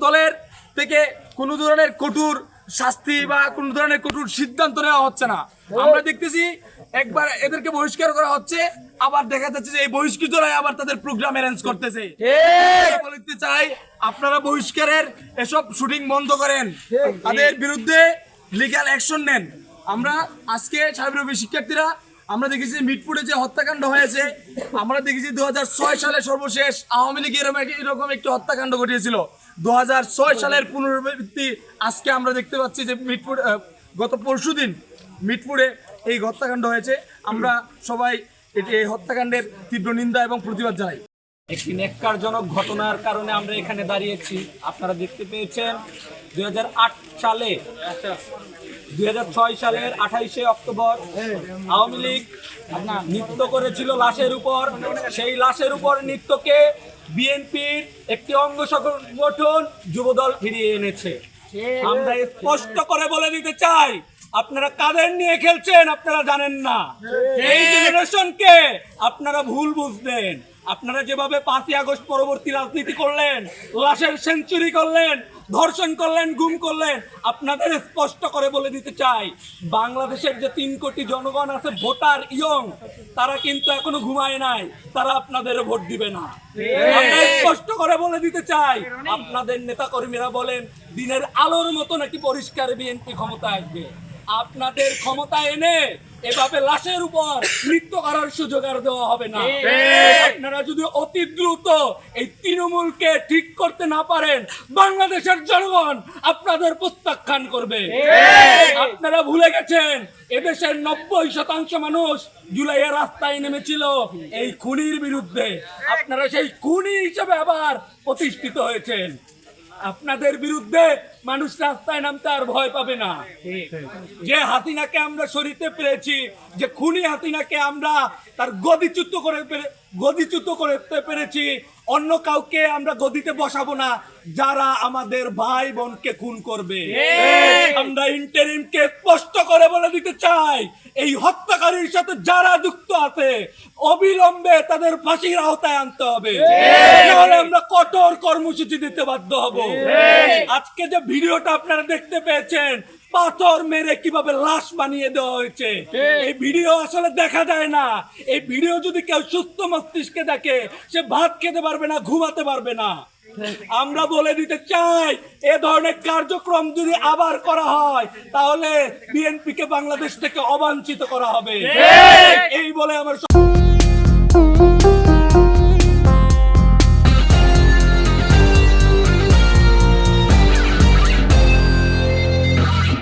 দলের থেকে কোনো ধরনের কঠোর শাস্তি বা কোনো ধরনের কঠোর সিদ্ধান্ত নেওয়া হচ্ছে না। আমরা দেখতেছি একবার এদেরকে বহিষ্কার করা হচ্ছে, আবার দেখা যাচ্ছে যে এই বহিষ্কৃতরাই আবার তাদের প্রোগ্রাম অ্যারেঞ্জ করতেছে। বলতে চাই আপনারা বহিষ্কারের এসব শুটিং বন্ধ করেন, তাদের বিরুদ্ধে লিগ্যাল অ্যাকশন নেন। আমরা আজকে সার্বজনীন শিক্ষার্থীরা আমরা দেখেছি মিটপুরে যে হত্যাকাণ্ড হয়েছে, আমরা দেখেছি 2006 সালে সর্বশেষ আওয়ামী লীগ এরকম একটি হত্যাকাণ্ড ঘটিয়েছিল। 2006 সালের পুনরাবৃত্তি আজকে আমরা দেখতে পাচ্ছি যে মিটপুর গত পরশুদিন মিটপুরে এই হত্যাকাণ্ড হয়েছে। আমরা সবাই এই হত্যাকাণ্ডের তীব্র নিন্দা এবং প্রতিবাদ জানাই। একটি ন্যাক্কারজনক ঘটনার কারণে আমরা এখানে দাঁড়িয়েছি। আপনারা দেখতে পেয়েছেন 2008 সালে 2006 সালের 28শে অক্টোবর আওয়ামী লীগ নৃত্য করেছিল লাশের উপর। সেই লাশের উপর নৃত্যকে বিএনপির একটি অঙ্গ সংগঠন যুবদল ফিরিয়ে এনেছে। আমরা স্পষ্ট করে বলে দিতে চাই, আপনারা কাদের নিয়ে খেলছেন আপনারা জানেন না। এই জেনারেশনকে আপনারা ভুল বুঝবেন। আপনারা যেভাবে 5ই আগস্ট পরবর্তী রাজনীতি করলেন, লাশের সেঞ্চুরি করলেন, ধর্ষণ করলেন, গুম করলেন, আপনাদের স্পষ্ট করে বলে দিতে চাই, বাংলাদেশের যে 3 কোটি জনগণ আছে ভোটার ইয়ং, তারা কিন্তু এখনো ঘুমায় নাই, তারা আপনাদের ভোট দিবে না। আমরা স্পষ্ট করে বলে দিতে চাই, আপনাদের নেতা কর্মীরা বলেন দিনের আলোর মতো নাকি পরিষ্কার বিএনপি ক্ষমতা আসবে। আপনাদের ক্ষমতা এনে এভাবে লাশের উপর নৃত্য করার সুযোগ আর দেওয়া হবে না। আপনারা যদি অতি দ্রুত এই তৃণমূলকে ঠিক করতে না পারেন, বাংলাদেশের জনগণ আপনাদের প্রত্যাখ্যান করবে। আপনারা ভুলে গেছেন এদেশের 90% মানুষ জুলাইয়ে রাস্তায় নেমেছিল এই খুনির বিরুদ্ধে। আপনারা সেই খুনি হিসেবে আবার প্রতিষ্ঠিত হয়েছেন। আপনাদের বিরুদ্ধে মানুষ রাস্তায় নামতে আর ভয় পাবে না। যে হাসিনাকে আমরা সরিতে পেরেছি, যে খুনি হাসিনাকে আমরা তার গদিচ্যুত করতে পেরেছি, অন্য কাউকে আমরা গদিতে বসাবো না যারা আমাদের ভাই বোনকে খুন করবে। আমরা ইন্টারিমকে স্পষ্ট করে বলে দিতে চাই, এই হত্যাকারীর সাথে যারা যুক্ত আছে অবিলম্বে তাদের ফাঁসির আওতায় আনতে হবে, নাহলে আমরা কঠোর কর্মসূচি দিতে বাধ্য হব। আজকে যে ভিডিওটা আপনারা দেখতে পেয়েছেন, পাথর মেরে কিভাবে লাশ বানিয়ে দেওয়া হয়েছে, এই ভিডিও আসলে দেখা যায় না। এই ভিডিও যদি কেউ সুস্থ মস্তিষ্কে দেখে, সে ভাত খেতে পারবে না, ঘুমাতে পারবে না। আমরা বলে দিতে চাই, এ ধরনের কার্যক্রম যদি আবার করা হয় তাহলে বিএনপিকে বাংলাদেশ থেকে অবাঞ্ছিত করা হবে। এই বলে আমার